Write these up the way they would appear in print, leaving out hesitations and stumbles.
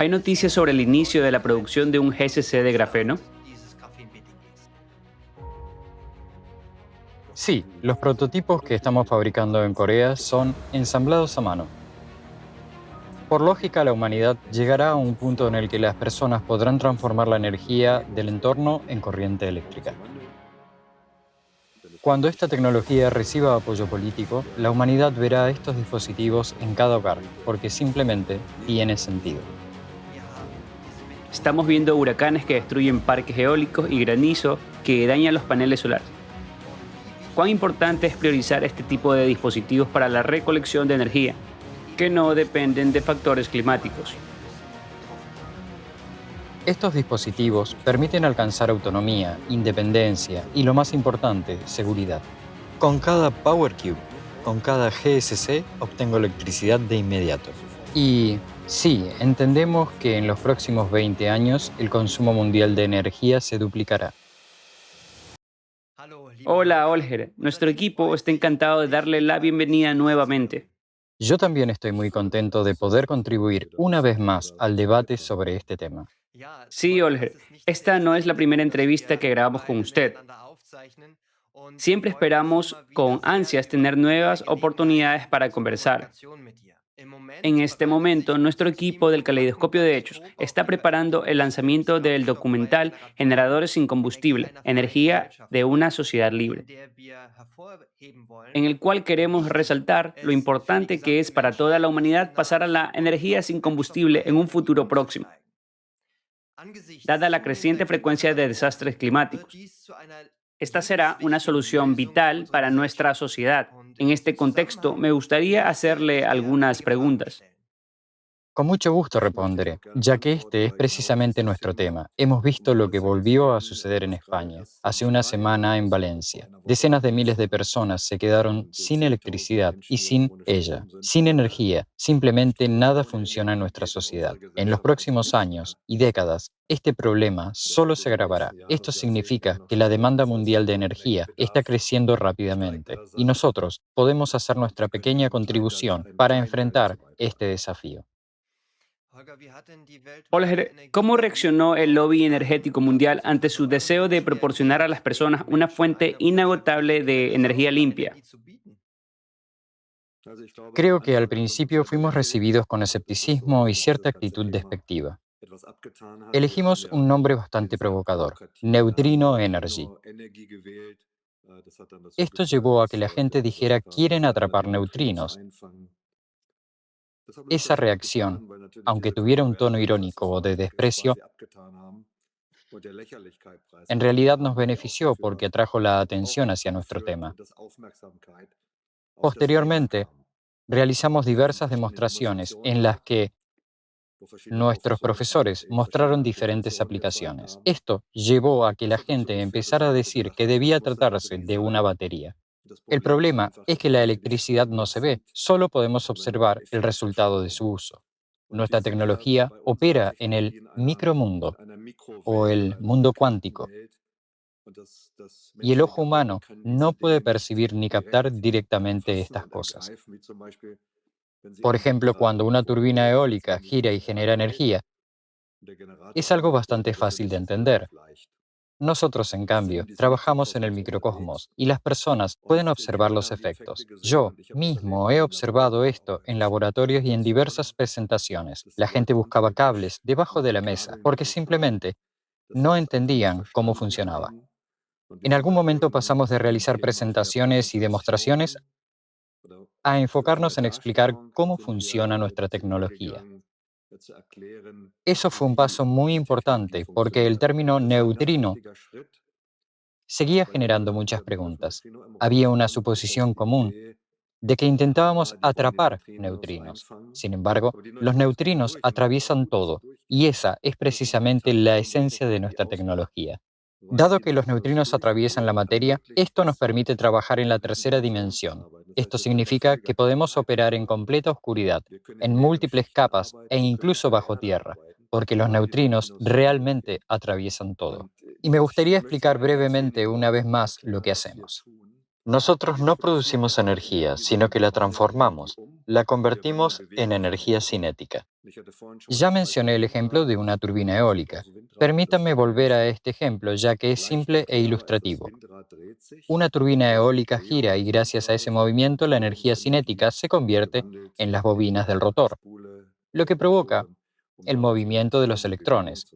¿Hay noticias sobre el inicio de la producción de un GCC de grafeno? Sí, los prototipos que estamos fabricando en Corea son ensamblados a mano. Por lógica, la humanidad llegará a un punto en el que las personas podrán transformar la energía del entorno en corriente eléctrica. Cuando esta tecnología reciba apoyo político, la humanidad verá estos dispositivos en cada hogar, porque simplemente tiene sentido. Estamos viendo huracanes que destruyen parques eólicos y granizo que dañan los paneles solares. ¿Cuán importante es priorizar este tipo de dispositivos para la recolección de energía, que no dependen de factores climáticos? Estos dispositivos permiten alcanzar autonomía, independencia y, lo más importante, seguridad. Con cada Power Cube, con cada GSC, obtengo electricidad de inmediato. Y sí, entendemos que en los próximos 20 años el consumo mundial de energía se duplicará. Hola, Olger. Nuestro equipo está encantado de darle la bienvenida nuevamente. Yo también estoy muy contento de poder contribuir una vez más al debate sobre este tema. Sí, Olger, esta no es la primera entrevista que grabamos con usted. Siempre esperamos con ansias tener nuevas oportunidades para conversar. En este momento, nuestro equipo del Caleidoscopio de Hechos está preparando el lanzamiento del documental Generadores sin combustible, energía de una sociedad libre, en el cual queremos resaltar lo importante que es para toda la humanidad pasar a la energía sin combustible en un futuro próximo, dada la creciente frecuencia de desastres climáticos. Esta será una solución vital para nuestra sociedad. En este contexto, me gustaría hacerle algunas preguntas. Con mucho gusto responderé, ya que este es precisamente nuestro tema. Hemos visto lo que volvió a suceder en España, hace una semana en Valencia. Decenas de miles de personas se quedaron sin electricidad y sin ella, sin energía. Simplemente nada funciona en nuestra sociedad. En los próximos años y décadas, este problema solo se agravará. Esto significa que la demanda mundial de energía está creciendo rápidamente y nosotros podemos hacer nuestra pequeña contribución para enfrentar este desafío. Olger, ¿cómo reaccionó el lobby energético mundial ante su deseo de proporcionar a las personas una fuente inagotable de energía limpia? Creo que al principio fuimos recibidos con escepticismo y cierta actitud despectiva. Elegimos un nombre bastante provocador, Neutrino Energy. Esto llevó a que la gente dijera quieren atrapar neutrinos. Esa reacción, aunque tuviera un tono irónico o de desprecio, en realidad nos benefició porque atrajo la atención hacia nuestro tema. Posteriormente, realizamos diversas demostraciones en las que nuestros profesores mostraron diferentes aplicaciones. Esto llevó a que la gente empezara a decir que debía tratarse de una batería. El problema es que la electricidad no se ve, solo podemos observar el resultado de su uso. Nuestra tecnología opera en el micromundo o el mundo cuántico y el ojo humano no puede percibir ni captar directamente estas cosas. Por ejemplo, cuando una turbina eólica gira y genera energía, es algo bastante fácil de entender. Nosotros, en cambio, trabajamos en el microcosmos y las personas pueden observar los efectos. Yo mismo he observado esto en laboratorios y en diversas presentaciones. La gente buscaba cables debajo de la mesa porque simplemente no entendían cómo funcionaba. En algún momento pasamos de realizar presentaciones y demostraciones a enfocarnos en explicar cómo funciona nuestra tecnología. Eso fue un paso muy importante porque el término neutrino seguía generando muchas preguntas. Había una suposición común de que intentábamos atrapar neutrinos. Sin embargo, los neutrinos atraviesan todo y esa es precisamente la esencia de nuestra tecnología. Dado que los neutrinos atraviesan la materia, esto nos permite trabajar en la tercera dimensión. Esto significa que podemos operar en completa oscuridad, en múltiples capas e incluso bajo tierra, porque los neutrinos realmente atraviesan todo. Y me gustaría explicar brevemente una vez más lo que hacemos. Nosotros no producimos energía, sino que la transformamos, la convertimos en energía cinética. Ya mencioné el ejemplo de una turbina eólica. Permítanme volver a este ejemplo, ya que es simple e ilustrativo. Una turbina eólica gira y gracias a ese movimiento la energía cinética se convierte en las bobinas del rotor, lo que provoca el movimiento de los electrones.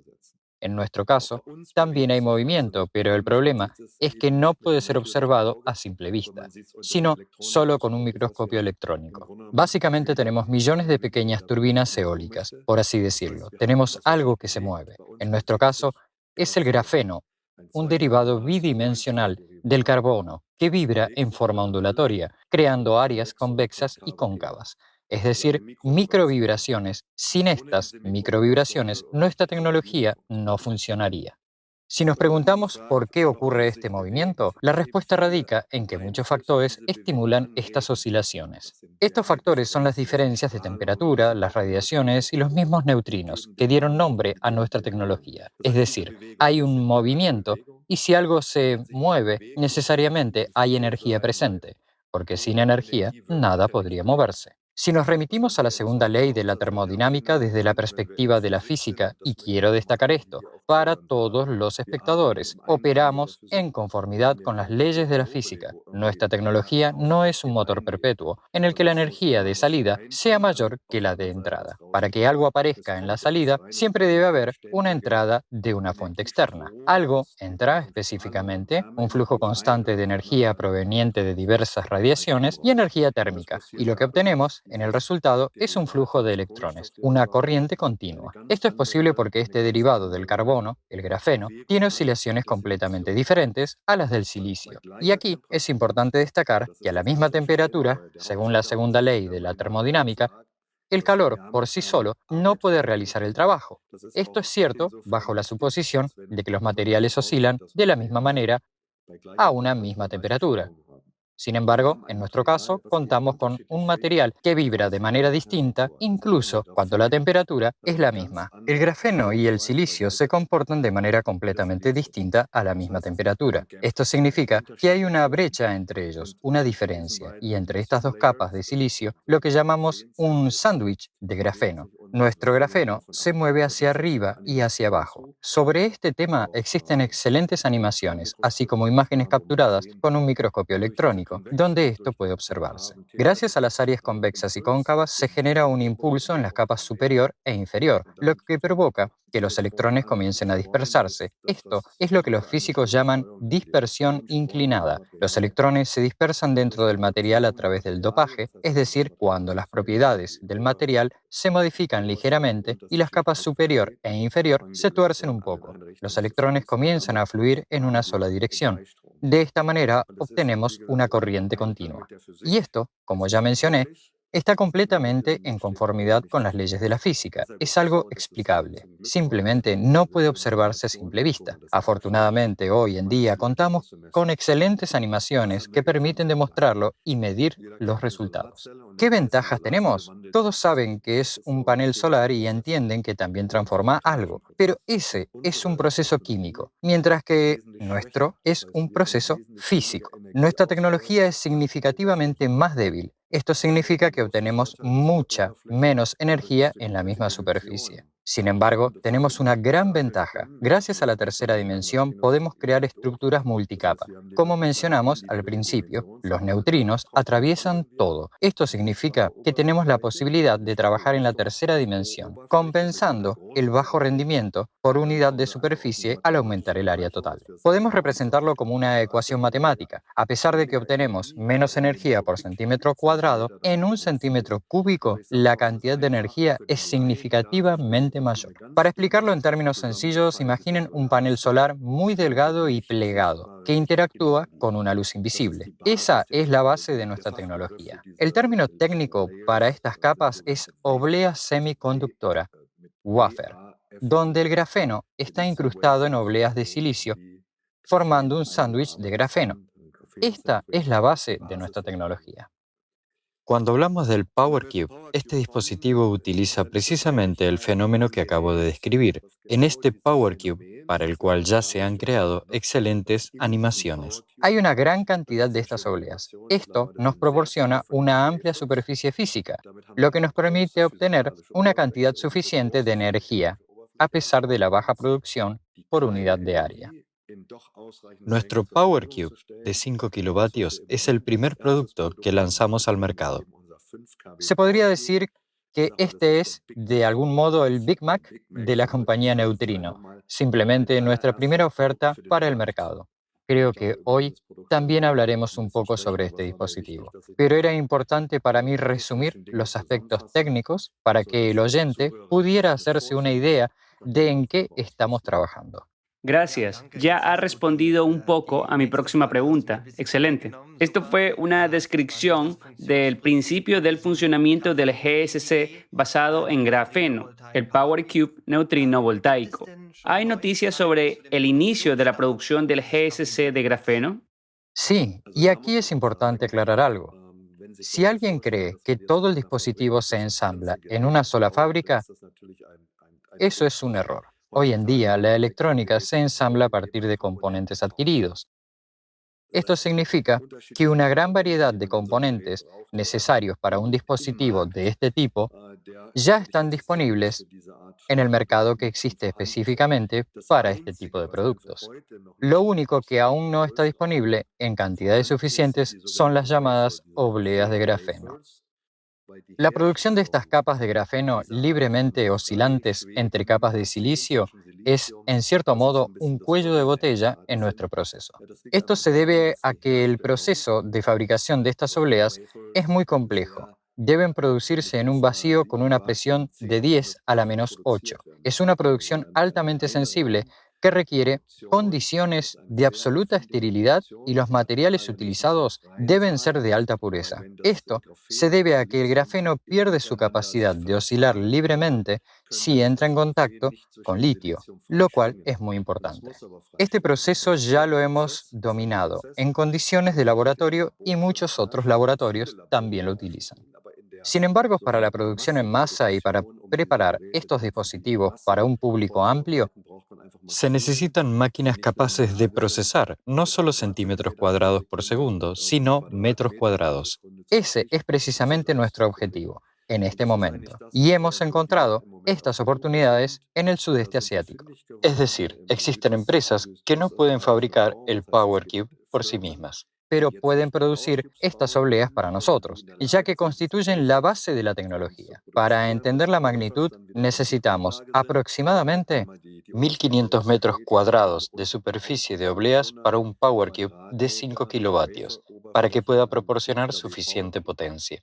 En nuestro caso, también hay movimiento, pero el problema es que no puede ser observado a simple vista, sino solo con un microscopio electrónico. Básicamente tenemos millones de pequeñas turbinas eólicas, por así decirlo. Tenemos algo que se mueve. En nuestro caso, es el grafeno, un derivado bidimensional del carbono que vibra en forma ondulatoria, creando áreas convexas y cóncavas, es decir, microvibraciones. Sin estas microvibraciones, nuestra tecnología no funcionaría. Si nos preguntamos por qué ocurre este movimiento, la respuesta radica en que muchos factores estimulan estas oscilaciones. Estos factores son las diferencias de temperatura, las radiaciones y los mismos neutrinos que dieron nombre a nuestra tecnología. Es decir, hay un movimiento y si algo se mueve, necesariamente hay energía presente, porque sin energía nada podría moverse. Si nos remitimos a la segunda ley de la termodinámica desde la perspectiva de la física, y quiero destacar esto, para todos los espectadores, operamos en conformidad con las leyes de la física. Nuestra tecnología no es un motor perpetuo, en el que la energía de salida sea mayor que la de entrada. Para que algo aparezca en la salida, siempre debe haber una entrada de una fuente externa. Algo entra específicamente, un flujo constante de energía proveniente de diversas radiaciones y energía térmica, y lo que obtenemos en el resultado es un flujo de electrones, una corriente continua. Esto es posible porque este derivado del carbono, el grafeno, tiene oscilaciones completamente diferentes a las del silicio. Y aquí es importante destacar que a la misma temperatura, según la segunda ley de la termodinámica, el calor por sí solo no puede realizar el trabajo. Esto es cierto bajo la suposición de que los materiales oscilan de la misma manera a una misma temperatura. Sin embargo, en nuestro caso, contamos con un material que vibra de manera distinta incluso cuando la temperatura es la misma. El grafeno y el silicio se comportan de manera completamente distinta a la misma temperatura. Esto significa que hay una brecha entre ellos, una diferencia, y entre estas dos capas de silicio, lo que llamamos un sándwich de grafeno. Nuestro grafeno se mueve hacia arriba y hacia abajo. Sobre este tema existen excelentes animaciones, así como imágenes capturadas con un microscopio electrónico, donde esto puede observarse. Gracias a las áreas convexas y cóncavas se genera un impulso en las capas superior e inferior, lo que provoca que los electrones comiencen a dispersarse. Esto es lo que los físicos llaman dispersión inclinada. Los electrones se dispersan dentro del material a través del dopaje, es decir, cuando las propiedades del material se modifican ligeramente y las capas superior e inferior se tuercen un poco. Los electrones comienzan a fluir en una sola dirección. De esta manera obtenemos una corriente continua. Y esto, como ya mencioné, está completamente en conformidad con las leyes de la física. Es algo explicable. Simplemente no puede observarse a simple vista. Afortunadamente, hoy en día contamos con excelentes animaciones que permiten demostrarlo y medir los resultados. ¿Qué ventajas tenemos? Todos saben que es un panel solar y entienden que también transforma algo, pero ese es un proceso químico, mientras que nuestro es un proceso físico. Nuestra tecnología es significativamente más débil. Esto significa que obtenemos mucha menos energía en la misma superficie. Sin embargo, tenemos una gran ventaja. Gracias a la tercera dimensión podemos crear estructuras multicapa. Como mencionamos al principio, los neutrinos atraviesan todo. Esto significa que tenemos la posibilidad de trabajar en la tercera dimensión, compensando el bajo rendimiento por unidad de superficie al aumentar el área total. Podemos representarlo como una ecuación matemática. A pesar de que obtenemos menos energía por centímetro cuadrado, en un centímetro cúbico la cantidad de energía es significativamente mayor. Para explicarlo en términos sencillos, imaginen un panel solar muy delgado y plegado, que interactúa con una luz invisible. Esa es la base de nuestra tecnología. El término técnico para estas capas es oblea semiconductora, wafer, donde el grafeno está incrustado en obleas de silicio, formando un sándwich de grafeno. Esta es la base de nuestra tecnología. Cuando hablamos del Power Cube, este dispositivo utiliza precisamente el fenómeno que acabo de describir. En este Power Cube para el cual ya se han creado excelentes animaciones. Hay una gran cantidad de estas obleas. Esto nos proporciona una amplia superficie física, lo que nos permite obtener una cantidad suficiente de energía, a pesar de la baja producción por unidad de área. Nuestro Power Cube de 5 kilovatios es el primer producto que lanzamos al mercado. Se podría decir que este es, de algún modo, el Big Mac de la compañía Neutrino, simplemente nuestra primera oferta para el mercado. Creo que hoy también hablaremos un poco sobre este dispositivo, pero era importante para mí resumir los aspectos técnicos para que el oyente pudiera hacerse una idea de en qué estamos trabajando. Gracias. Ya ha respondido un poco a mi próxima pregunta. Excelente. Esto fue una descripción del principio del funcionamiento del GSC basado en grafeno, el Power Cube neutrino voltaico. ¿Hay noticias sobre el inicio de la producción del GSC de grafeno? Sí, y aquí es importante aclarar algo. Si alguien cree que todo el dispositivo se ensambla en una sola fábrica, eso es un error. Hoy en día, la electrónica se ensambla a partir de componentes adquiridos. Esto significa que una gran variedad de componentes necesarios para un dispositivo de este tipo ya están disponibles en el mercado que existe específicamente para este tipo de productos. Lo único que aún no está disponible en cantidades suficientes son las llamadas obleas de grafeno. La producción de estas capas de grafeno libremente oscilantes entre capas de silicio es, en cierto modo, un cuello de botella en nuestro proceso. Esto se debe a que el proceso de fabricación de estas obleas es muy complejo. Deben producirse en un vacío con una presión de 10 a la menos 8. Es una producción altamente sensible que requiere condiciones de absoluta esterilidad y los materiales utilizados deben ser de alta pureza. Esto se debe a que el grafeno pierde su capacidad de oscilar libremente si entra en contacto con litio, lo cual es muy importante. Este proceso ya lo hemos dominado en condiciones de laboratorio y muchos otros laboratorios también lo utilizan. Sin embargo, para la producción en masa y para preparar estos dispositivos para un público amplio, se necesitan máquinas capaces de procesar no solo centímetros cuadrados por segundo, sino metros cuadrados. Ese es precisamente nuestro objetivo en este momento, y hemos encontrado estas oportunidades en el sudeste asiático. Es decir, existen empresas que no pueden fabricar el Power Cube por sí mismas, pero pueden producir estas obleas para nosotros, ya que constituyen la base de la tecnología. Para entender la magnitud, necesitamos aproximadamente 1.500 metros cuadrados de superficie de obleas para un Power Cube de 5 kilovatios, para que pueda proporcionar suficiente potencia.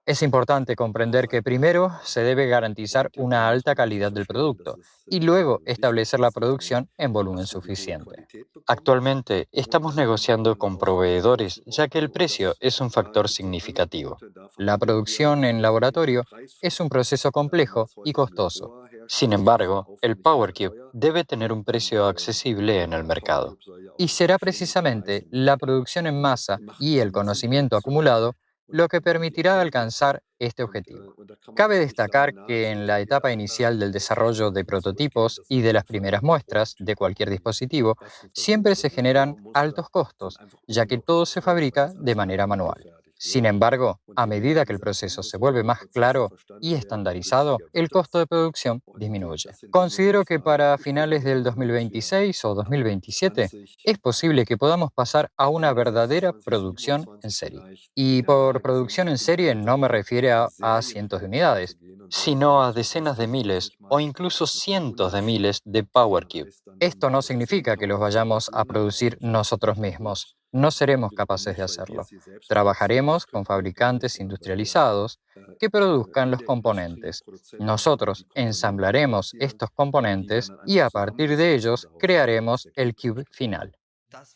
Es importante comprender que primero se debe garantizar una alta calidad del producto y luego establecer la producción en volumen suficiente. Actualmente estamos negociando con proveedores ya que el precio es un factor significativo. La producción en laboratorio es un proceso complejo y costoso. Sin embargo, el Power Cube debe tener un precio accesible en el mercado. Y será precisamente la producción en masa y el conocimiento acumulado lo que permitirá alcanzar este objetivo. Cabe destacar que en la etapa inicial del desarrollo de prototipos y de las primeras muestras de cualquier dispositivo, siempre se generan altos costos, ya que todo se fabrica de manera manual. Sin embargo, a medida que el proceso se vuelve más claro y estandarizado, el costo de producción disminuye. Considero que para finales del 2026 o 2027 es posible que podamos pasar a una verdadera producción en serie. Y por producción en serie no me refiero a cientos de unidades, sino a decenas de miles o incluso cientos de miles de Power Cube. Esto no significa que los vayamos a producir nosotros mismos. No seremos capaces de hacerlo. Trabajaremos con fabricantes industrializados que produzcan los componentes. Nosotros ensamblaremos estos componentes y a partir de ellos crearemos el cube final.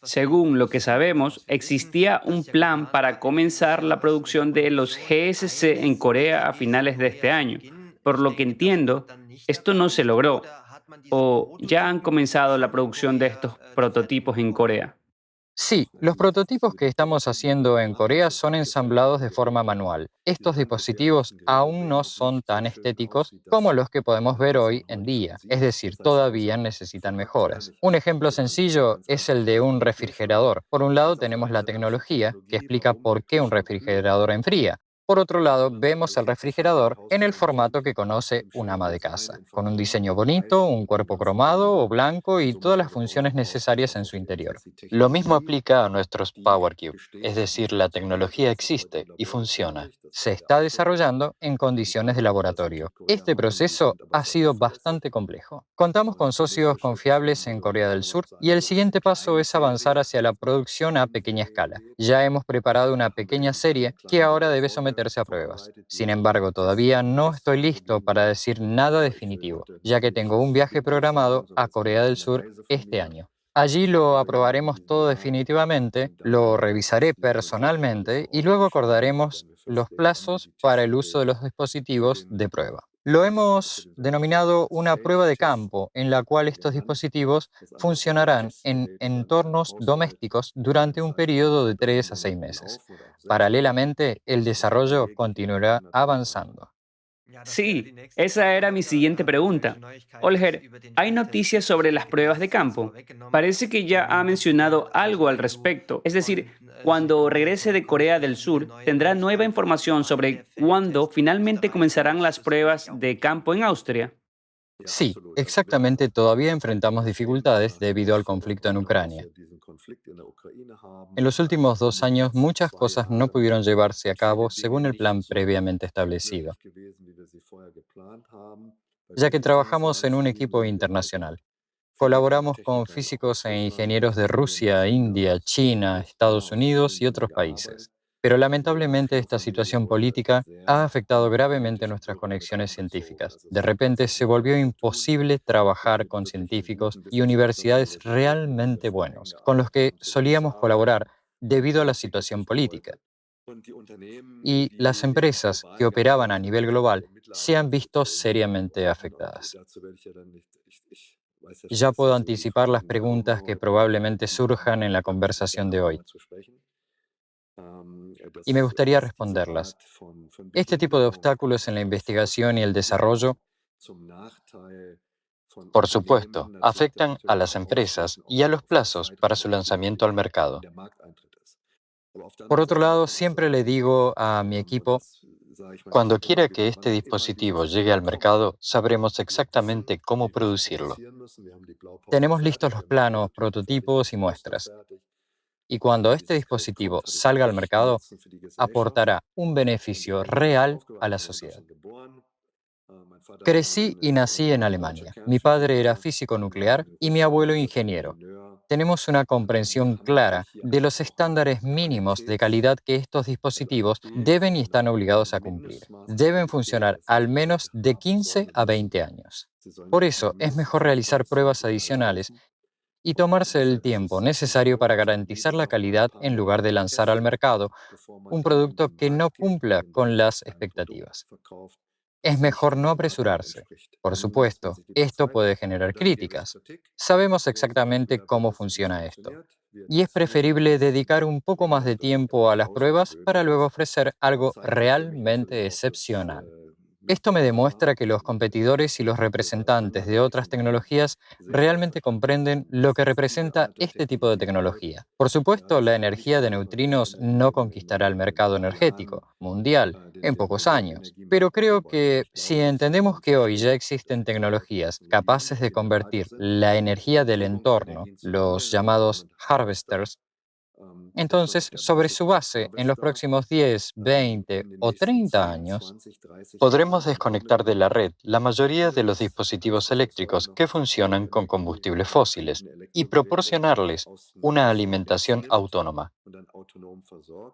Según lo que sabemos, existía un plan para comenzar la producción de los GSC en Corea a finales de este año. Por lo que entiendo, esto no se logró o ya han comenzado la producción de estos prototipos en Corea. Sí, los prototipos que estamos haciendo en Corea son ensamblados de forma manual. Estos dispositivos aún no son tan estéticos como los que podemos ver hoy en día, es decir, todavía necesitan mejoras. Un ejemplo sencillo es el de un refrigerador. Por un lado tenemos la tecnología que explica por qué un refrigerador enfría. Por otro lado, vemos el refrigerador en el formato que conoce un ama de casa, con un diseño bonito, un cuerpo cromado o blanco y todas las funciones necesarias en su interior. Lo mismo aplica a nuestros Power Cube, es decir, la tecnología existe y funciona. Se está desarrollando en condiciones de laboratorio. Este proceso ha sido bastante complejo. Contamos con socios confiables en Corea del Sur y el siguiente paso es avanzar hacia la producción a pequeña escala. Ya hemos preparado una pequeña serie que ahora debe someterse a pruebas. Sin embargo, todavía no estoy listo para decir nada definitivo, ya que tengo un viaje programado a Corea del Sur este año. Allí lo aprobaremos todo definitivamente, lo revisaré personalmente y luego acordaremos los plazos para el uso de los dispositivos de prueba. Lo hemos denominado una prueba de campo, en la cual estos dispositivos funcionarán en entornos domésticos durante un periodo de 3 a 6 meses. Paralelamente, el desarrollo continuará avanzando. Sí, esa era mi siguiente pregunta. Olger, ¿hay noticias sobre las pruebas de campo? Parece que ya ha mencionado algo al respecto. Es decir, cuando regrese de Corea del Sur, tendrá nueva información sobre cuándo finalmente comenzarán las pruebas de campo en Austria. Sí, exactamente, todavía enfrentamos dificultades debido al conflicto en Ucrania. En los últimos 2 años, muchas cosas no pudieron llevarse a cabo según el plan previamente establecido, ya que trabajamos en un equipo internacional. Colaboramos con físicos e ingenieros de Rusia, India, China, Estados Unidos y otros países. Pero lamentablemente esta situación política ha afectado gravemente nuestras conexiones científicas. De repente se volvió imposible trabajar con científicos y universidades realmente buenos, con los que solíamos colaborar debido a la situación política. Y las empresas que operaban a nivel global se han visto seriamente afectadas. Ya puedo anticipar las preguntas que probablemente surjan en la conversación de hoy, y me gustaría responderlas. Este tipo de obstáculos en la investigación y el desarrollo, por supuesto, afectan a las empresas y a los plazos para su lanzamiento al mercado. Por otro lado, siempre le digo a mi equipo, cuando quiera que este dispositivo llegue al mercado, sabremos exactamente cómo producirlo. Tenemos listos los planos, prototipos y muestras. Y cuando este dispositivo salga al mercado, aportará un beneficio real a la sociedad. Crecí y nací en Alemania. Mi padre era físico nuclear y mi abuelo ingeniero. Tenemos una comprensión clara de los estándares mínimos de calidad que estos dispositivos deben y están obligados a cumplir. Deben funcionar al menos de 15 a 20 años. Por eso es mejor realizar pruebas adicionales y tomarse el tiempo necesario para garantizar la calidad en lugar de lanzar al mercado un producto que no cumpla con las expectativas. Es mejor no apresurarse. Por supuesto, esto puede generar críticas. Sabemos exactamente cómo funciona esto. Y es preferible dedicar un poco más de tiempo a las pruebas para luego ofrecer algo realmente excepcional. Esto me demuestra que los competidores y los representantes de otras tecnologías realmente comprenden lo que representa este tipo de tecnología. Por supuesto, la energía de neutrinos no conquistará el mercado energético mundial en pocos años, pero creo que si entendemos que hoy ya existen tecnologías capaces de convertir la energía del entorno, los llamados harvesters, entonces, sobre su base, en los próximos 10, 20 o 30 años, podremos desconectar de la red la mayoría de los dispositivos eléctricos que funcionan con combustibles fósiles y proporcionarles una alimentación autónoma.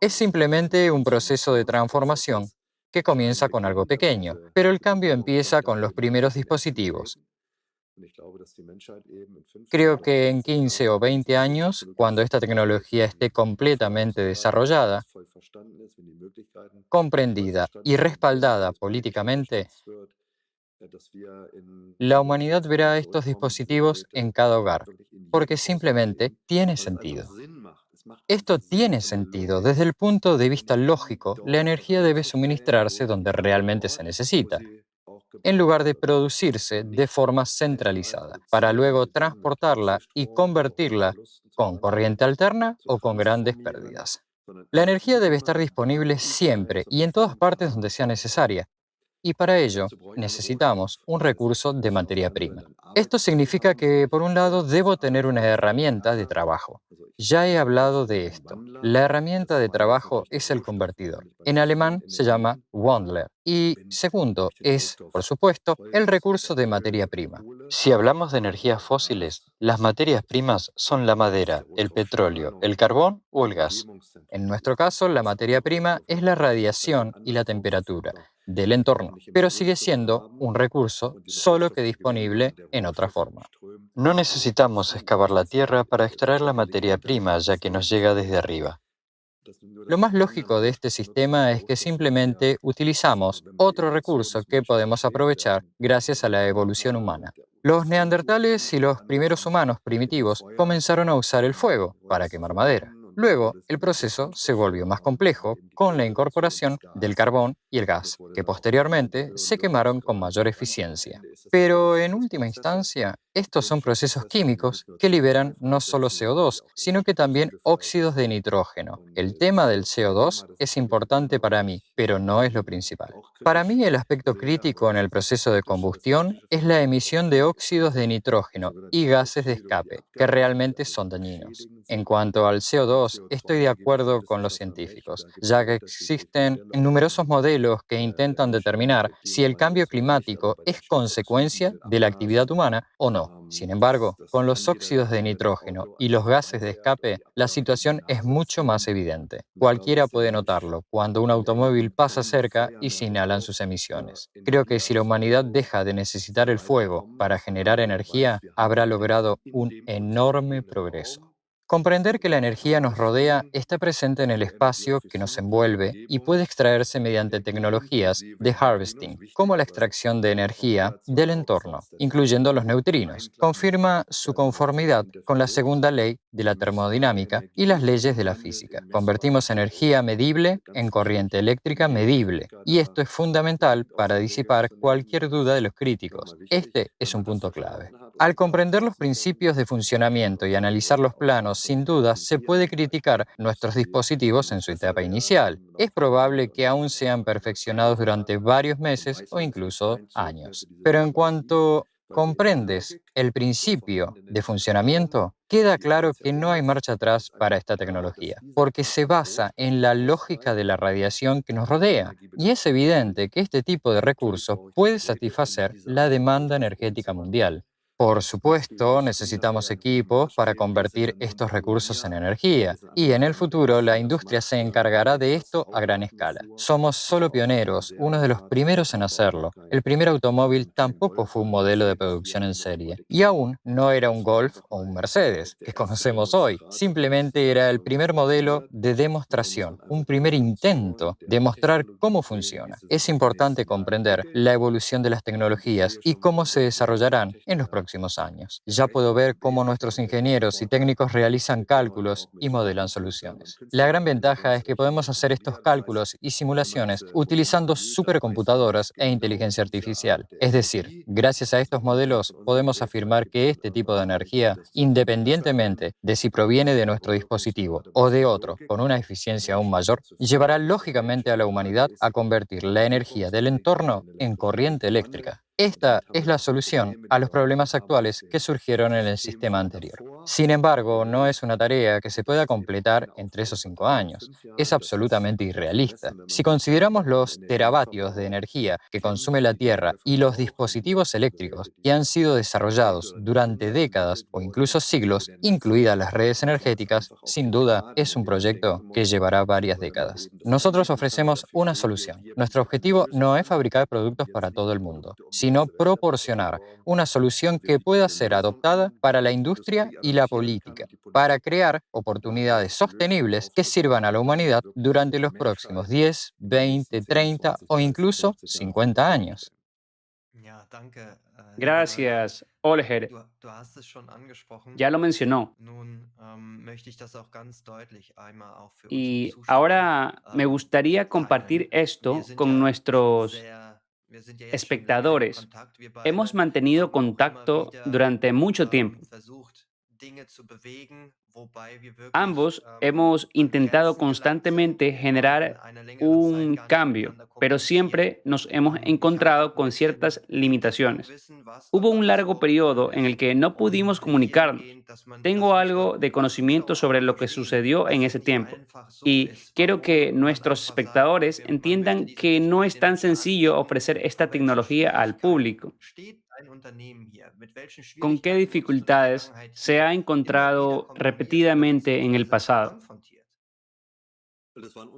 Es simplemente un proceso de transformación que comienza con algo pequeño, pero el cambio empieza con los primeros dispositivos. Creo que en 15 o 20 años, cuando esta tecnología esté completamente desarrollada, comprendida y respaldada políticamente, la humanidad verá estos dispositivos en cada hogar, porque simplemente tiene sentido. Esto tiene sentido. Desde el punto de vista lógico, la energía debe suministrarse donde realmente se necesita, en lugar de producirse de forma centralizada, para luego transportarla y convertirla con corriente alterna o con grandes pérdidas. La energía debe estar disponible siempre y en todas partes donde sea necesaria, y para ello necesitamos un recurso de materia prima. Esto significa que, por un lado, debo tener una herramienta de trabajo. Ya he hablado de esto. La herramienta de trabajo es el convertidor. En alemán se llama Wandler. Y segundo, es, por supuesto, el recurso de materia prima. Si hablamos de energías fósiles, las materias primas son la madera, el petróleo, el carbón o el gas. En nuestro caso, la materia prima es la radiación y la temperatura del entorno, pero sigue siendo un recurso solo que disponible en otra forma. No necesitamos excavar la tierra para extraer la materia prima, ya que nos llega desde arriba. Lo más lógico de este sistema es que simplemente utilizamos otro recurso que podemos aprovechar gracias a la evolución humana. Los neandertales y los primeros humanos primitivos comenzaron a usar el fuego para quemar madera. Luego, el proceso se volvió más complejo con la incorporación del carbón y el gas, que posteriormente se quemaron con mayor eficiencia. Pero en última instancia, estos son procesos químicos que liberan no solo CO2, sino que también óxidos de nitrógeno. El tema del CO2 es importante para mí, pero no es lo principal. Para mí, el aspecto crítico en el proceso de combustión es la emisión de óxidos de nitrógeno y gases de escape, que realmente son dañinos. En cuanto al CO2, estoy de acuerdo con los científicos, ya que existen numerosos modelos que intentan determinar si el cambio climático es consecuencia de la actividad humana o no. Sin embargo, con los óxidos de nitrógeno y los gases de escape, la situación es mucho más evidente. Cualquiera puede notarlo cuando un automóvil pasa cerca y se inhalan sus emisiones. Creo que si la humanidad deja de necesitar el fuego para generar energía, habrá logrado un enorme progreso. Comprender que la energía nos rodea está presente en el espacio que nos envuelve y puede extraerse mediante tecnologías de harvesting, como la extracción de energía del entorno, incluyendo los neutrinos. Confirma su conformidad con la segunda ley de la termodinámica y las leyes de la física. Convertimos energía medible en corriente eléctrica medible, y esto es fundamental para disipar cualquier duda de los críticos. Este es un punto clave. Al comprender los principios de funcionamiento y analizar los planos, sin duda se puede criticar nuestros dispositivos en su etapa inicial. Es probable que aún sean perfeccionados durante varios meses o incluso años. Pero en cuanto comprendes el principio de funcionamiento, queda claro que no hay marcha atrás para esta tecnología, porque se basa en la lógica de la radiación que nos rodea. Y es evidente que este tipo de recurso puede satisfacer la demanda energética mundial. Por supuesto, necesitamos equipos para convertir estos recursos en energía, y en el futuro la industria se encargará de esto a gran escala. Somos solo pioneros, uno de los primeros en hacerlo. El primer automóvil tampoco fue un modelo de producción en serie, y aún no era un Golf o un Mercedes, que conocemos hoy. Simplemente era el primer modelo de demostración, un primer intento de mostrar cómo funciona. Es importante comprender la evolución de las tecnologías y cómo se desarrollarán en los próximos años. Ya puedo ver cómo nuestros ingenieros y técnicos realizan cálculos y modelan soluciones. La gran ventaja es que podemos hacer estos cálculos y simulaciones utilizando supercomputadoras e inteligencia artificial. Es decir, gracias a estos modelos podemos afirmar que este tipo de energía, independientemente de si proviene de nuestro dispositivo o de otro con una eficiencia aún mayor, llevará lógicamente a la humanidad a convertir la energía del entorno en corriente eléctrica. Esta es la solución a los problemas actuales que surgieron en el sistema anterior. Sin embargo, no es una tarea que se pueda completar en 3 o 5 años. Es absolutamente irrealista. Si consideramos los teravatios de energía que consume la Tierra y los dispositivos eléctricos que han sido desarrollados durante décadas o incluso siglos, incluidas las redes energéticas, sin duda es un proyecto que llevará varias décadas. Nosotros ofrecemos una solución. Nuestro objetivo no es fabricar productos para todo el mundo, sino proporcionar una solución que pueda ser adoptada para la industria y la política, para crear oportunidades sostenibles que sirvan a la humanidad durante los próximos 10, 20, 30 o incluso 50 años. Gracias. Oliver ya lo mencionó. möchte ich das auch ganz deutlich einmal auch für unsere Y Zuschauer, ahora me gustaría compartir teilen. Wir esto sind con ja schon nuestros sehr wir sind ja jetzt schon lange in espectadores. Kontakt, wir Hemos beide, mantenido haben auch immer contacto wieder, durante mucho tiempo. versucht, Dinge zu bewegen, wobei wir wirklich, Ambos hemos an intentado Grenzen gelangt sind, constantemente wo man in generar einer längeren Zeit un gar nicht cambio, miteinander pero kommuniziert. siempre nos hemos Ich habe encontrado auch ein con ciertas bisschen limitaciones. Hintergrundwissen, was dort Hubo un alles largo periodo en el vorgefallen ist que no und pudimos comunicarnos. dahingehend, Tengo manchmal algo de die conocimiento Zuschauer sobre auch lo que verstehen, sucedió dass en es ese nicht tiempo. einfach so Y ist, quiero warum que man nuestros einfach sagt: „Okay, espectadores man möchte entiendan diese que no es Richtlinie tan nicht sencillo anbieten. ofrecer esta Vor welchen tecnología al Schwierigkeiten público. steht ein Unternehmen hier? Mit welchen ¿Con qué Schwierigkeiten wurdest du in der dificultades Vergangenheit se hier ha immer wieder encontrado konfrontiert oder repetidamente en el beziehungsweise pasado? konfrontiert?“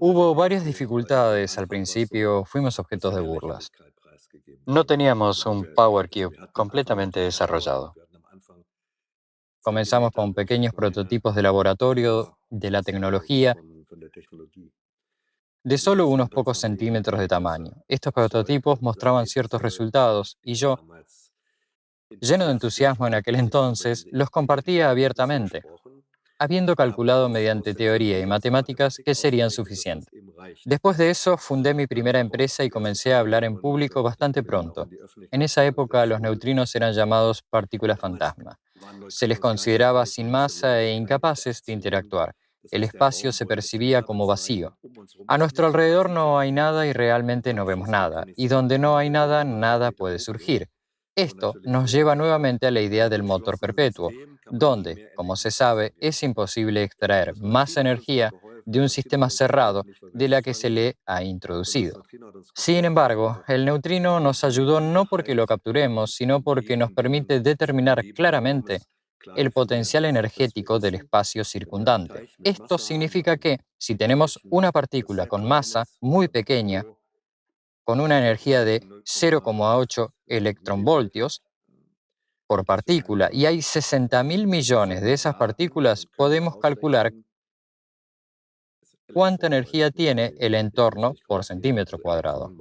Hubo varias dificultades. Al principio fuimos objetos de burlas. No teníamos un Power Cube completamente desarrollado. Comenzamos con pequeños prototipos de laboratorio de la tecnología de solo unos pocos centímetros de tamaño. Estos prototipos mostraban ciertos resultados y yo, lleno de entusiasmo en aquel entonces, los compartía abiertamente, habiendo calculado mediante teoría y matemáticas que serían suficientes. Después de eso, fundé mi primera empresa y comencé a hablar en público bastante pronto. En esa época, los neutrinos eran llamados partículas fantasma. Se les consideraba sin masa e incapaces de interactuar. El espacio se percibía como vacío. A nuestro alrededor no hay nada y realmente no vemos nada. Y donde no hay nada, nada puede surgir. Esto nos lleva nuevamente a la idea del motor perpetuo, donde, como se sabe, es imposible extraer más energía de un sistema cerrado de la que se le ha introducido. Sin embargo, el neutrino nos ayudó no porque lo capturemos, sino porque nos permite determinar claramente el potencial energético del espacio circundante. Esto significa que, si tenemos una partícula con masa muy pequeña, con una energía de 0,8 electronvoltios por partícula, y hay 60.000 millones de esas partículas, podemos calcular cuánta energía tiene el entorno por centímetro cuadrado.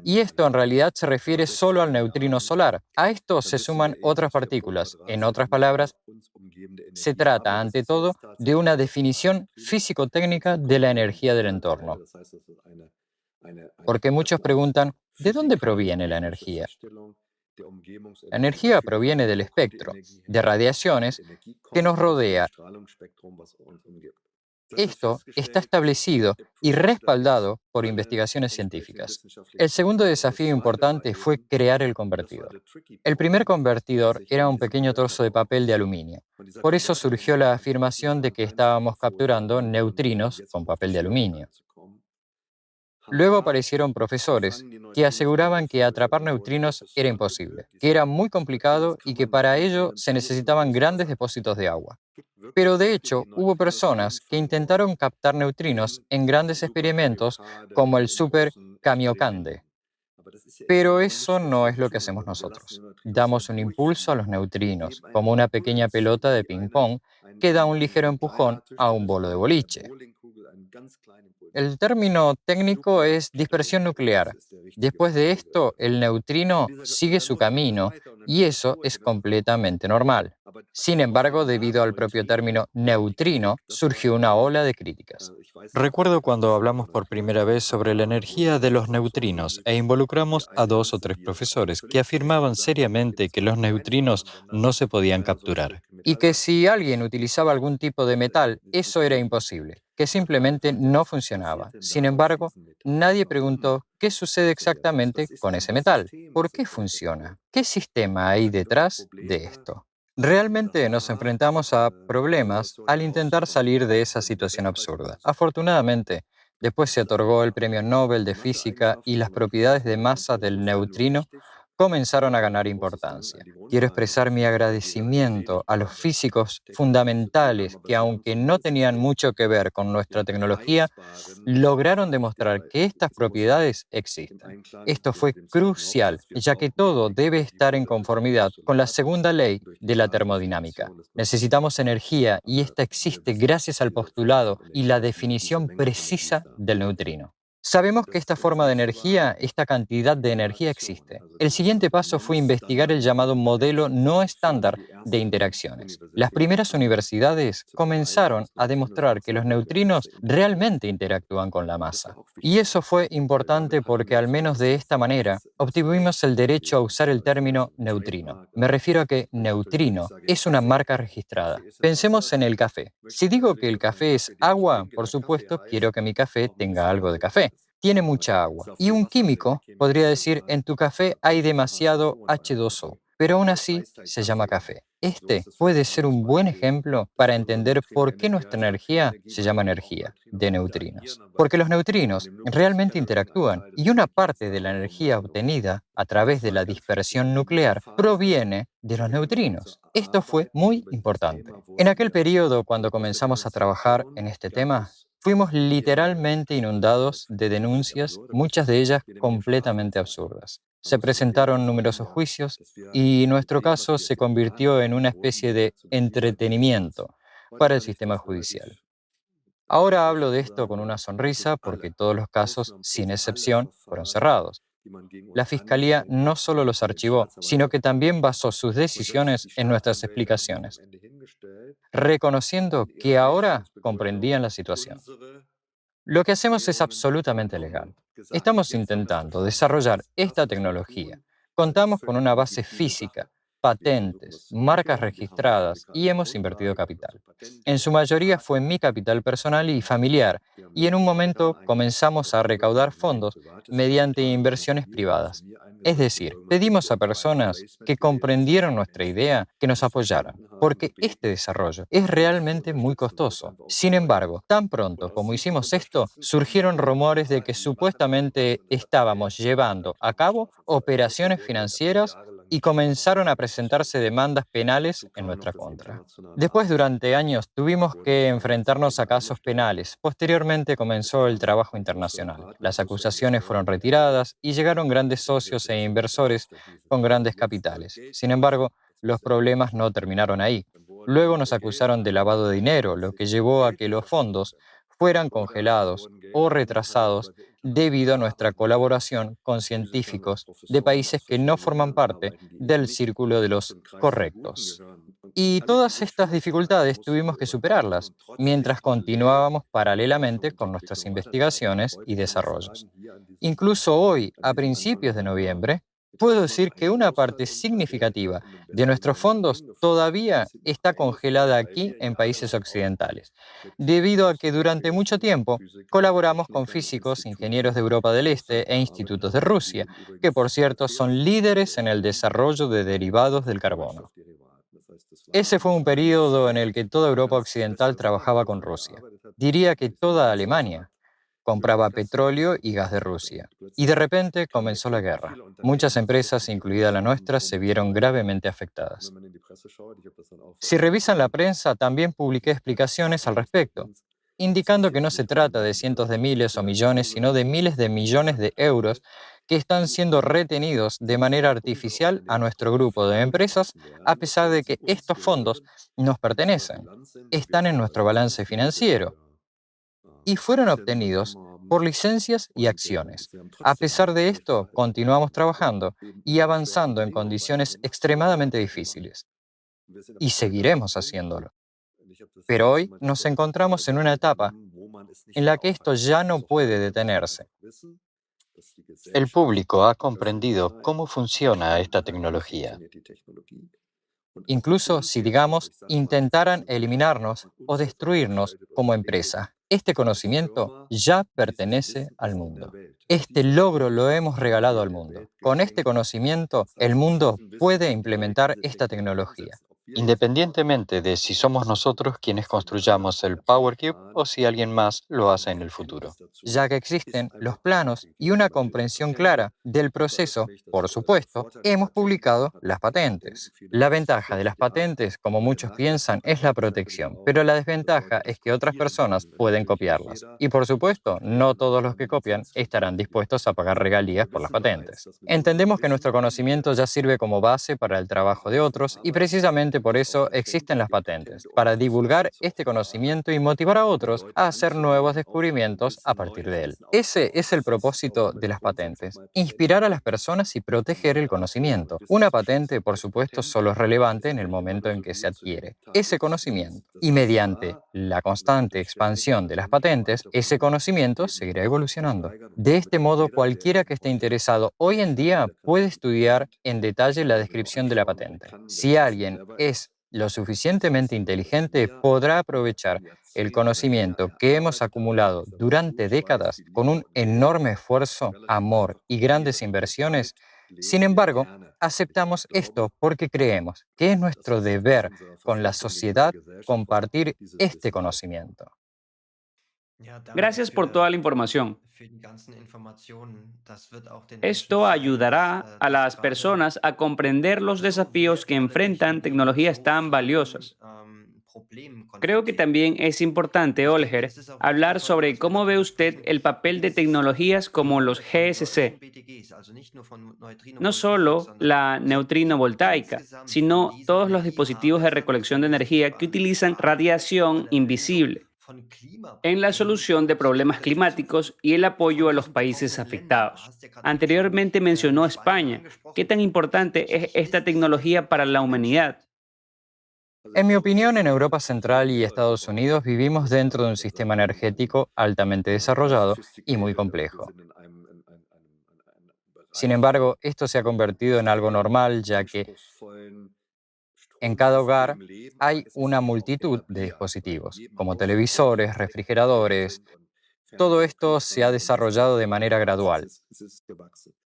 Y esto en realidad se refiere solo al neutrino solar. A esto se suman otras partículas. En otras palabras, se trata ante todo de una definición físico-técnica de la energía del entorno. Porque muchos preguntan, ¿de dónde proviene la energía? La energía proviene del espectro de radiaciones que nos rodea. Esto está establecido y respaldado por investigaciones científicas. El segundo desafío importante fue crear el convertidor. El primer convertidor era un pequeño trozo de papel de aluminio. Por eso surgió la afirmación de que estábamos capturando neutrinos con papel de aluminio. Luego aparecieron profesores que aseguraban que atrapar neutrinos era imposible, que era muy complicado y que para ello se necesitaban grandes depósitos de agua. Pero de hecho, hubo personas que intentaron captar neutrinos en grandes experimentos como el Super Kamiokande. Pero eso no es lo que hacemos nosotros. Damos un impulso a los neutrinos, como una pequeña pelota de ping-pong que da un ligero empujón a un bolo de boliche. El término técnico es dispersión nuclear. Después de esto, el neutrino sigue su camino y eso es completamente normal. Sin embargo, debido al propio término neutrino, surgió una ola de críticas. Recuerdo cuando hablamos por primera vez sobre la energía de los neutrinos e involucramos a 2 o 3 profesores que afirmaban seriamente que los neutrinos no se podían capturar. Y que si alguien utilizaba algún tipo de metal, eso era imposible, que simplemente no funcionaba. Sin embargo, nadie preguntó qué sucede exactamente con ese metal. ¿Por qué funciona? ¿Qué sistema hay detrás de esto? Realmente nos enfrentamos a problemas al intentar salir de esa situación absurda. Afortunadamente, después se otorgó el Premio Nobel de Física y las propiedades de masa del neutrino comenzaron a ganar importancia. Quiero expresar mi agradecimiento a los físicos fundamentales que, aunque no tenían mucho que ver con nuestra tecnología, lograron demostrar que estas propiedades existen. Esto fue crucial, ya que todo debe estar en conformidad con la segunda ley de la termodinámica. Necesitamos energía y esta existe gracias al postulado y la definición precisa del neutrino. Sabemos que esta forma de energía, esta cantidad de energía existe. El siguiente paso fue investigar el llamado modelo no estándar de interacciones. Las primeras universidades comenzaron a demostrar que los neutrinos realmente interactúan con la masa. Y eso fue importante porque al menos de esta manera obtuvimos el derecho a usar el término neutrino. Me refiero a que neutrino es una marca registrada. Pensemos en el café. Si digo que el café es agua, por supuesto quiero que mi café tenga algo de café. Tiene mucha agua. Y un químico podría decir, en tu café hay demasiado H2O, pero aún así se llama café. Este puede ser un buen ejemplo para entender por qué nuestra energía se llama energía de neutrinos. Porque los neutrinos realmente interactúan y una parte de la energía obtenida a través de la dispersión nuclear proviene de los neutrinos. Esto fue muy importante. En aquel periodo, cuando comenzamos a trabajar en este tema, fuimos literalmente inundados de denuncias, muchas de ellas completamente absurdas. Se presentaron numerosos juicios y nuestro caso se convirtió en una especie de entretenimiento para el sistema judicial. Ahora hablo de esto con una sonrisa porque todos los casos, sin excepción, fueron cerrados. La Fiscalía no solo los archivó, sino que también basó sus decisiones en nuestras explicaciones, reconociendo que ahora comprendían la situación. Lo que hacemos es absolutamente legal. Estamos intentando desarrollar esta tecnología. Contamos con una base física, patentes, marcas registradas y hemos invertido capital. En su mayoría fue mi capital personal y familiar, y en un momento comenzamos a recaudar fondos mediante inversiones privadas. Es decir, pedimos a personas que comprendieron nuestra idea que nos apoyaran, porque este desarrollo es realmente muy costoso. Sin embargo, tan pronto como hicimos esto, surgieron rumores de que supuestamente estábamos llevando a cabo operaciones financieras y comenzaron a presentarse demandas penales en nuestra contra. Después, durante años, tuvimos que enfrentarnos a casos penales. Posteriormente comenzó el trabajo internacional. Las acusaciones fueron retiradas y llegaron grandes socios e inversores con grandes capitales. Sin embargo, los problemas no terminaron ahí. Luego nos acusaron de lavado de dinero, lo que llevó a que los fondos fueran congelados o retrasados debido a nuestra colaboración con científicos de países que no forman parte del círculo de los correctos. Y todas estas dificultades tuvimos que superarlas mientras continuábamos paralelamente con nuestras investigaciones y desarrollos. Incluso hoy, a principios de noviembre, puedo decir que una parte significativa de nuestros fondos todavía está congelada aquí en países occidentales, debido a que durante mucho tiempo colaboramos con físicos, ingenieros de Europa del Este e institutos de Rusia, que por cierto son líderes en el desarrollo de derivados del carbono. Ese fue un periodo en el que toda Europa occidental trabajaba con Rusia. Diría que toda Alemania compraba petróleo y gas de Rusia. Y de repente comenzó la guerra. Muchas empresas, incluida la nuestra, se vieron gravemente afectadas. Si revisan la prensa, también publiqué explicaciones al respecto, indicando que no se trata de cientos de miles o millones, sino de miles de millones de euros que están siendo retenidos de manera artificial a nuestro grupo de empresas, a pesar de que estos fondos nos pertenecen, están en nuestro balance financiero y fueron obtenidos por licencias y acciones. A pesar de esto, continuamos trabajando y avanzando en condiciones extremadamente difíciles y seguiremos haciéndolo. Pero hoy nos encontramos en una etapa en la que esto ya no puede detenerse. El público ha comprendido cómo funciona esta tecnología. Incluso si, digamos, intentaran eliminarnos o destruirnos como empresa, este conocimiento ya pertenece al mundo. Este logro lo hemos regalado al mundo. Con este conocimiento, el mundo puede implementar esta tecnología, independientemente de si somos nosotros quienes construyamos el Power Cube o si alguien más lo hace en el futuro, ya que existen los planos y una comprensión clara del proceso. Por supuesto, hemos publicado las patentes. La ventaja de las patentes, como muchos piensan, es la protección, pero la desventaja es que otras personas pueden copiarlas. Y por supuesto, no todos los que copian estarán dispuestos a pagar regalías por las patentes. Entendemos que nuestro conocimiento ya sirve como base para el trabajo de otros y precisamente Precisamente por eso existen las patentes, para divulgar este conocimiento y motivar a otros a hacer nuevos descubrimientos a partir de él. Ese es el propósito de las patentes, inspirar a las personas y proteger el conocimiento. Una patente, por supuesto, solo es relevante en el momento en que se adquiere ese conocimiento. Y mediante la constante expansión de las patentes, ese conocimiento seguirá evolucionando. De este modo, cualquiera que esté interesado hoy en día puede estudiar en detalle la descripción de la patente. Si alguien es lo suficientemente inteligente, podrá aprovechar el conocimiento que hemos acumulado durante décadas con un enorme esfuerzo, amor y grandes inversiones. Sin embargo, aceptamos esto porque creemos que es nuestro deber con la sociedad compartir este conocimiento. Ja, danke Gracias por toda la información. für die ganzen Informationen. Das wird auch den Menschen Esto zeigen, ayudará a dass las gerade personas a comprender los so desafíos que wertvolle enfrentan Technologien mit tecnologías so tan vielen valiosas. Problemen Creo que konfrontieren. también es importante, Ich denke, Olger, es ist auch hablar wichtig, sobre dass wir cómo ve darüber usted sprechen, el papel de dass tecnologías como los von solchen GSC, BTGs, also nicht nur von no Neutrino-Voltaik, solo sondern la neutrino voltaica, insgesamt von sino diesen todos los dispositivos de Energieharvestern, recolección de die sich energía que quasi utilizan bewahrheiten radiación bei der Lösung invisible von en la Klimaproblemen solución de aus problemas der Sicht climáticos y el apoyo von a los diesen países betroffenen Ländern. Du afectados. hast ja gerade eben schon Anteriormente mencionó Speyer España. ¿Qué angesprochen. tan importante es esta Ist es tecnología wichtig para für la die Menschen? humanidad? En mi opinión, en Europa Central y Estados Unidos vivimos dentro de un sistema energético altamente desarrollado y muy complejo. Sin embargo, esto se ha convertido en algo normal, ya que en cada hogar hay una multitud de dispositivos, como televisores, refrigeradores. Todo esto se ha desarrollado de manera gradual.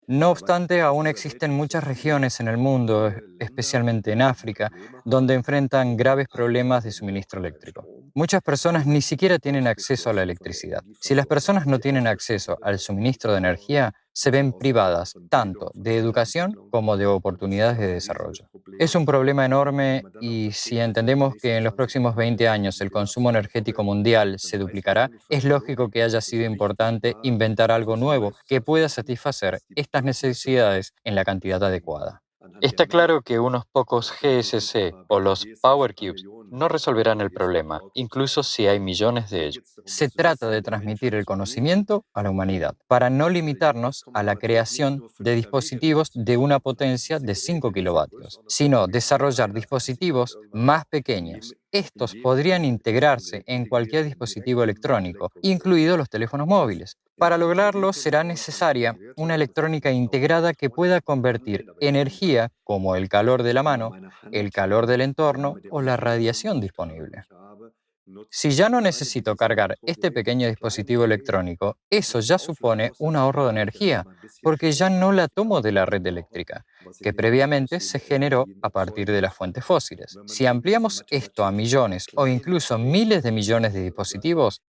No obstante, aún existen muchas regiones en el mundo, especialmente en África, donde enfrentan graves problemas de suministro eléctrico. Muchas personas ni siquiera tienen acceso a la electricidad. Si las personas no tienen acceso al suministro de energía, se ven privadas tanto de educación como de oportunidades de desarrollo. Es un problema enorme y si entendemos que en los próximos 20 años el consumo energético mundial se duplicará, es lógico que haya sido importante inventar algo nuevo que pueda satisfacer estas necesidades en la cantidad adecuada. Está claro que unos pocos GSC o los Power Cubes no resolverán el problema, incluso si hay millones de ellos. Se trata de transmitir el conocimiento a la humanidad, para no limitarnos a la creación de dispositivos de una potencia de 5 kilovatios, sino desarrollar dispositivos más pequeños. Estos podrían integrarse en cualquier dispositivo electrónico, incluidos los teléfonos móviles. Para lograrlo será necesaria una electrónica integrada que pueda convertir energía, como el calor de la mano, el calor del entorno o la radiación disponible. Si ya no necesito cargar este pequeño dispositivo electrónico, eso ya supone un ahorro de energía, porque ya no la tomo de la red eléctrica, que previamente se generó a partir de las fuentes fósiles. Si ampliamos esto a millones o incluso miles de millones de dispositivos,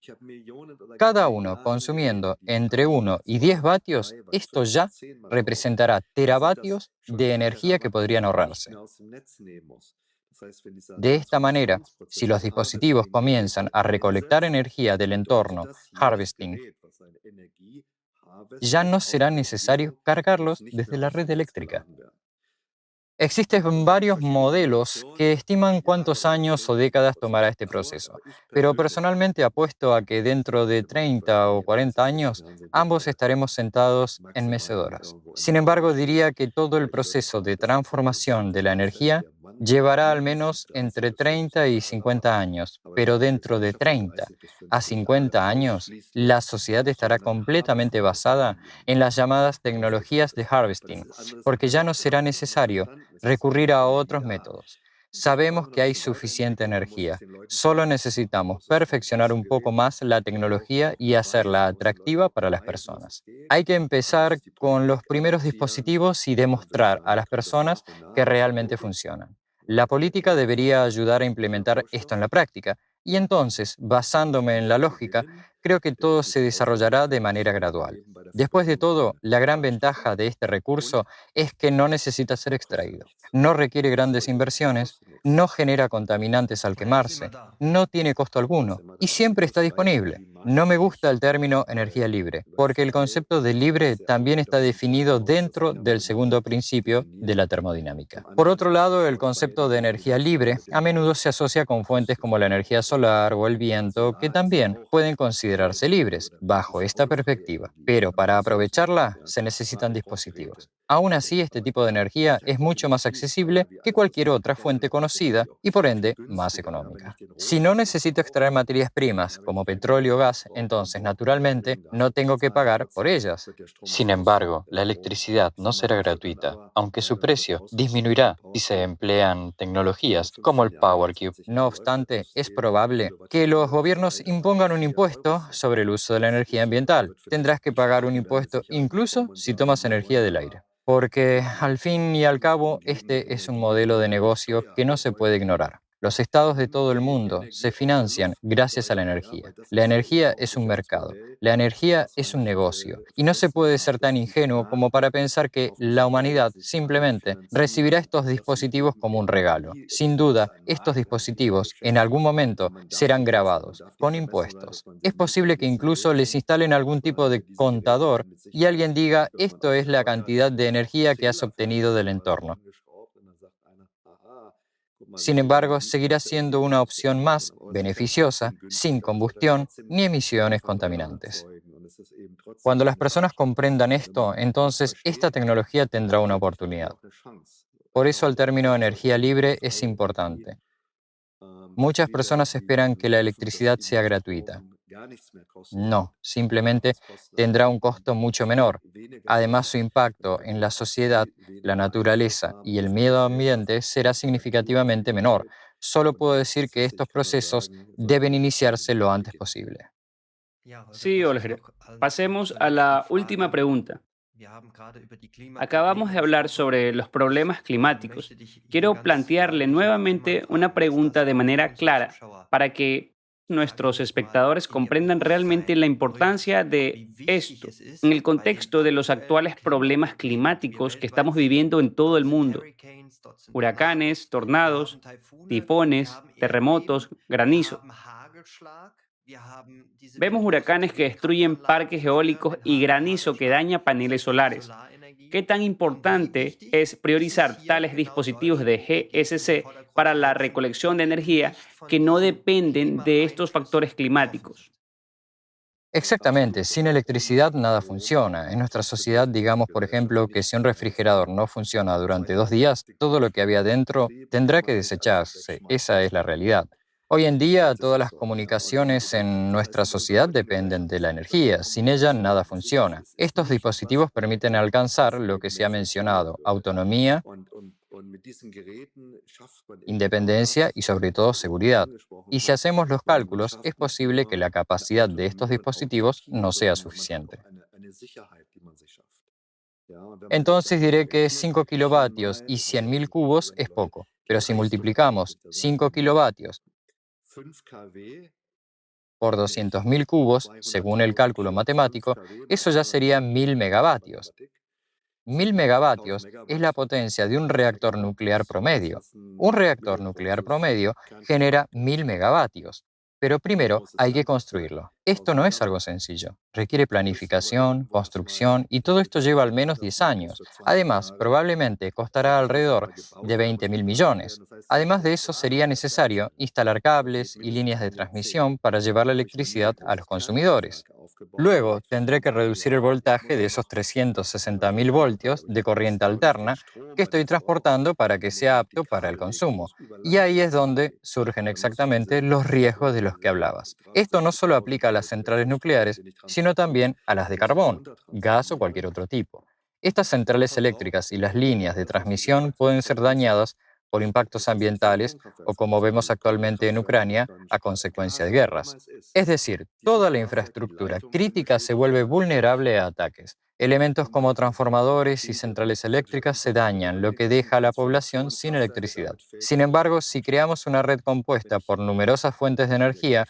cada uno consumiendo entre 1 y 10 vatios, esto ya representará teravatios de energía que podrían ahorrarse. De esta manera, si los dispositivos comienzan a recolectar energía del entorno, harvesting, ya no será necesario cargarlos desde la red eléctrica. Existen varios modelos que estiman cuántos años o décadas tomará este proceso, pero personalmente apuesto a que dentro de 30 o 40 años ambos estaremos sentados en mecedoras. Sin embargo, diría que todo el proceso de transformación de la energía llevará al menos entre 30 y 50 años, pero dentro de 30 a 50 años, la sociedad estará completamente basada en las llamadas tecnologías de harvesting, porque ya no será necesario recurrir a otros métodos. Sabemos que hay suficiente energía, solo necesitamos perfeccionar un poco más la tecnología y hacerla atractiva para las personas. Hay que empezar con los primeros dispositivos y demostrar a las personas que realmente funcionan. La política debería ayudar a implementar esto en la práctica y entonces, basándome en la lógica, Creo que todo se desarrollará de manera gradual. Después de todo, la gran ventaja de este recurso es que no necesita ser extraído, no requiere grandes inversiones, no genera contaminantes al Und er ist immer quemarse, da. no tiene costo alguno y siempre está disponible. No me gusta el término energía libre, porque el concepto de libre también está definido dentro del segundo principio de la termodinámica. Por otro lado, el concepto de energía libre a menudo se asocia con fuentes como la energía solar o el viento, que también pueden considerarse libres bajo esta perspectiva, pero para aprovecharla se necesitan dispositivos. Aún así, este tipo de energía es mucho más accesible que cualquier otra fuente conocida y por ende más económica. Si no necesito extraer materias primas como petróleo o gas, entonces naturalmente no tengo que pagar por ellas. Sin embargo, la electricidad no será gratuita, aunque su precio disminuirá si se emplean tecnologías como el Power Cube. No obstante, es probable que los gobiernos impongan un impuesto sobre el uso de la energía ambiental. Tendrás que pagar un impuesto incluso si tomas energía del aire. Porque al fin y al cabo, este es un modelo de negocio que no se puede ignorar. Los estados de todo el mundo se financian gracias a la energía. La energía es un mercado, la energía es un negocio, y no se puede ser tan ingenuo como para pensar que la humanidad simplemente recibirá estos dispositivos como un regalo. Sin duda, estos dispositivos en algún momento serán grabados con impuestos. Es posible que incluso les instalen algún tipo de contador y alguien diga, esto es la cantidad de energía que has obtenido del entorno. Sin embargo, seguirá siendo una opción más beneficiosa, sin combustión ni emisiones contaminantes. Cuando las personas comprendan esto, entonces esta tecnología tendrá una oportunidad. Por eso el término energía libre es importante. Muchas personas esperan que la electricidad sea gratuita. No, simplemente tendrá un costo mucho menor. Además, su impacto en la sociedad, la naturaleza y el medio ambiente será significativamente menor. Solo puedo decir que estos procesos deben iniciarse lo antes posible. Ja, heute Sí, muss ich Olger. noch an Pasemos zur a nächsten la Frage. última pregunta. Wir haben gerade über die Acabamos Klimaprobleme de hablar gesprochen sobre los problemas und climáticos. möchte dich hier Quiero ganz plantearle deutlich noch einmal nuevamente una fragen, was das pregunta de auch für manera unsere clara Zuschauer, para que sagen wir nuestros jetzt mal, espectadores in ihr comprendan realmente Bewusstsein la bringt, importancia de wie wichtig esto es en ist, el bei den contexto de los aktuellen actuales problemas Klimaproblemen, die wir climáticos que weltweit estamos sehen. viviendo en todo el Dort sind mundo. Hurricanes, dort sind Huracanes, Tornados, wir tornados, haben Taifune, wir tifones, haben terremotos, Erdbeben, wir granizo. haben Hagelschlag, wir haben diese Vemos Windhosen, huracanes die que den destruyen Kraftanlagen parques zerstören, eólicos den y granizo que Hagelschlag daña paneles zerstört die solares. Solarenergie. ¿Qué tan Und wie importante wichtig es ist es priorizar hier tales genau dispositivos solche de Energien in den GSC Vordergrund para zu la setzen, recolección de die eben energía nicht von que no diesen dependen de estos factores Klimaeinflüssen betroffen climáticos? sind? Exactamente, sin electricidad nada funciona. En nuestra sociedad, digamos, por ejemplo, que si un refrigerador no funciona durante 2 días, todo lo que había dentro tendrá que desecharse. Esa es la realidad. Hoy en día, todas las comunicaciones en nuestra sociedad dependen de la energía. Sin ella, nada funciona. Estos dispositivos permiten alcanzar lo que se ha mencionado, autonomía, independencia y sobre todo seguridad. Y si hacemos los cálculos, es posible que la capacidad de estos dispositivos no sea suficiente. Entonces diré que 5 kilovatios y 100.000 cubos es poco, pero si multiplicamos 5 kilovatios por 200.000 cubos, según el cálculo matemático, eso ya sería 1.000 megavatios. 1.000 megavatios es la potencia de un reactor nuclear promedio. Un reactor nuclear promedio genera 1.000 megavatios. Pero primero hay que construirlo. Esto no es algo sencillo. Requiere planificación, construcción y todo esto lleva al menos 10 años. Además, probablemente costará alrededor de 20.000 millones. Además de eso, sería necesario instalar cables y líneas de transmisión para llevar la electricidad a los consumidores. Luego, tendré que reducir el voltaje de esos 360.000 voltios de corriente alterna que estoy transportando para que sea apto para el consumo. Y ahí es donde surgen exactamente los riesgos de los que hablabas. Esto no solo aplica a las centrales nucleares, sino también a las de carbón, gas o cualquier otro tipo. Estas centrales eléctricas y las líneas de transmisión pueden ser dañadas por impactos ambientales o, como vemos actualmente en Ucrania, a consecuencia de guerras. Es decir, toda la infraestructura crítica se vuelve vulnerable a ataques. Elementos como transformadores y centrales eléctricas se dañan, lo que deja a la población sin electricidad. Sin embargo, si creamos una red compuesta por numerosas fuentes de energía,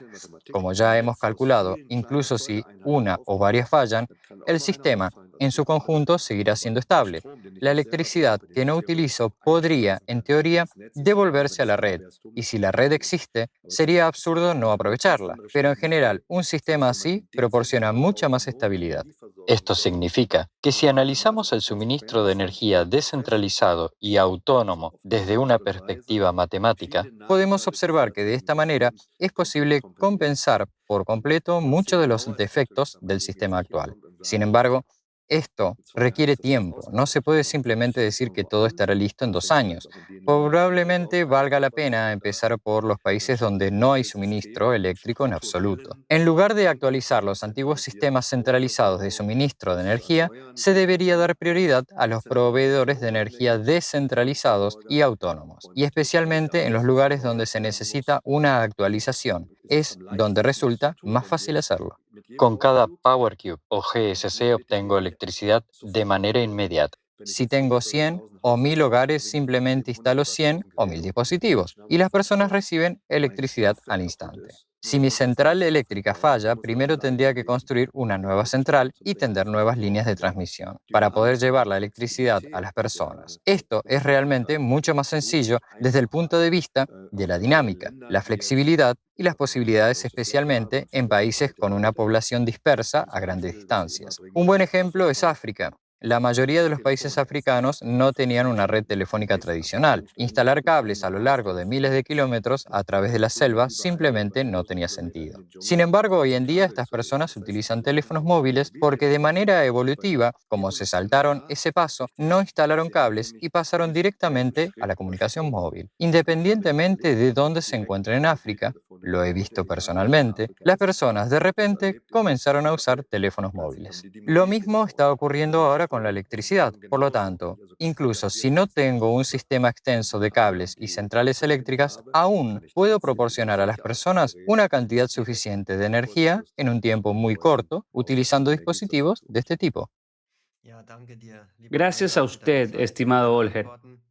como ya hemos calculado, incluso si una o varias fallan, el sistema en su conjunto seguirá siendo estable. La electricidad que no utilizo podría, en teoría, devolverse a la red, y si la red existe, sería absurdo no aprovecharla. Pero en general, un sistema así proporciona mucha más estabilidad. Esto significa que si analizamos el suministro de energía descentralizado y autónomo desde una perspectiva matemática, podemos observar que de esta manera es posible compensar por completo muchos de los defectos del sistema actual. Sin embargo, esto requiere tiempo. No se puede simplemente decir que todo estará listo en 2 años. Probablemente valga la pena empezar por los países donde no hay suministro eléctrico en absoluto. En lugar de actualizar los antiguos sistemas centralizados de suministro de energía, se debería dar prioridad a los proveedores de energía descentralizados y autónomos, y especialmente en los lugares donde se necesita una actualización. Es donde resulta más fácil hacerlo. Con cada Power Cube o GSC obtengo electricidad de manera inmediata. Si tengo 100 o 1000 hogares, simplemente instalo 100 o 1000 dispositivos y las personas reciben electricidad al instante. Si mi central eléctrica falla, primero tendría que construir una nueva central y tender nuevas líneas de transmisión para poder llevar la electricidad a las personas. Esto es realmente mucho más sencillo desde el punto de vista de la dinámica, la flexibilidad y las posibilidades, especialmente en países con una población dispersa a grandes distancias. Un buen ejemplo es África. La mayoría de los países africanos no tenían una red telefónica tradicional. Instalar cables a lo largo de miles de kilómetros a través de la selva simplemente no tenía sentido. Sin embargo, hoy en día estas personas utilizan teléfonos móviles porque de manera evolutiva, como se saltaron ese paso, no instalaron cables y pasaron directamente a la comunicación móvil. Independientemente de dónde se encuentren en África, lo he visto personalmente, las personas de repente comenzaron a usar teléfonos móviles. Lo mismo está ocurriendo ahora con la electricidad. Por lo tanto, incluso si no tengo un sistema extenso de cables y centrales eléctricas, aún puedo proporcionar a las personas una cantidad suficiente de energía en un tiempo muy corto utilizando dispositivos de este tipo. Ja, danke dir, lieber Gracias a Olger, für deine usted, Zeit und estimado deine Olger, Antworten.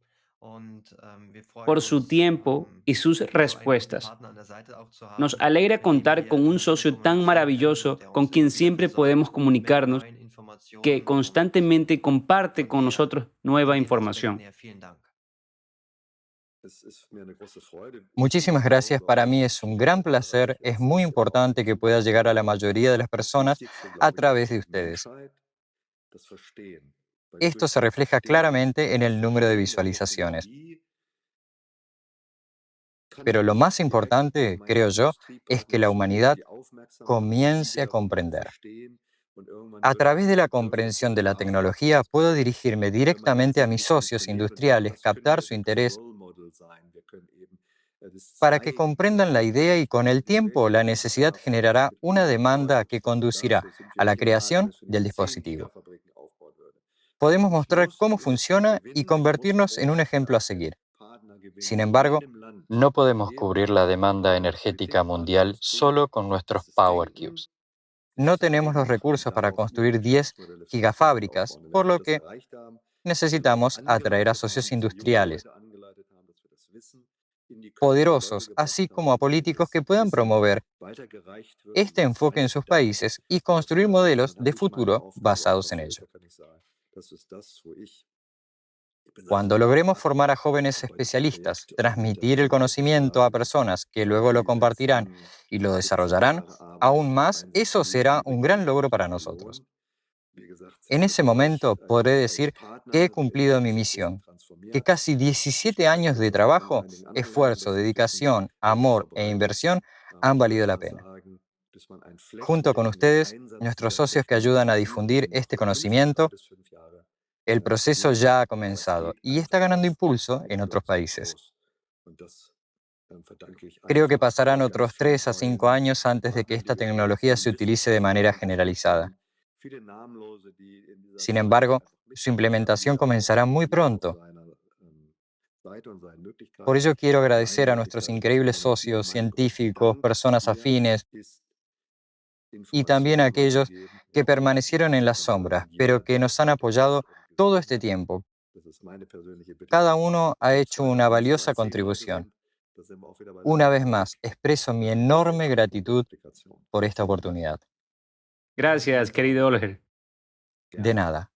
Wir freuen por su uns, tiempo y sus so einen guten respuestas. Partner an der Seite auch zu Nos haben, alegra mit dem contar wir con un immer wieder socio tan kommunizieren können maravilloso und der con uns quien immer wieder siempre podemos versorgt mit comunicarnos, neuen que Informationen. constantemente comparte Von con dir nosotros nueva in dem Aspekt información. mehr vielen Dank. Muchísimas gracias. Para mí es un gran placer. Es muy importante que pueda llegar a la mayoría de las personas a través de ustedes. Esto se refleja claramente en el número de visualizaciones. Pero lo más importante, creo yo, es que la humanidad comience a comprender. A través de la comprensión de la tecnología, puedo dirigirme directamente a mis socios industriales, captar su interés para que comprendan la idea y con el tiempo la necesidad generará una demanda que conducirá a la creación del dispositivo. Podemos mostrar cómo funciona y convertirnos en un ejemplo a seguir. Sin embargo, no podemos cubrir la demanda energética mundial solo con nuestros Power Cubes. No tenemos los recursos para construir 10 gigafábricas, por lo que necesitamos atraer a socios industriales poderosos, así como a políticos que puedan promover este enfoque en sus países y construir modelos de futuro basados en ello. Cuando logremos formar a jóvenes especialistas, transmitir el conocimiento a personas que luego lo compartirán y lo desarrollarán aún más, eso será un gran logro para nosotros. En ese momento podré decir que he cumplido mi misión, que casi 17 años de trabajo, esfuerzo, dedicación, amor e inversión han valido la pena. Junto con ustedes, nuestros socios que ayudan a difundir este conocimiento, el proceso ya ha comenzado y está ganando impulso en otros países. Creo que pasarán otros 3 a 5 años antes de que esta tecnología se utilice de manera generalizada. Sin embargo, su implementación comenzará muy pronto. Por ello quiero agradecer a nuestros increíbles socios, científicos, personas afines, y también a aquellos que permanecieron en las sombras, pero que nos han apoyado todo este tiempo. Cada uno ha hecho una valiosa contribución. Una vez más, expreso mi enorme gratitud por esta oportunidad. Gracias, querido Olger. De nada.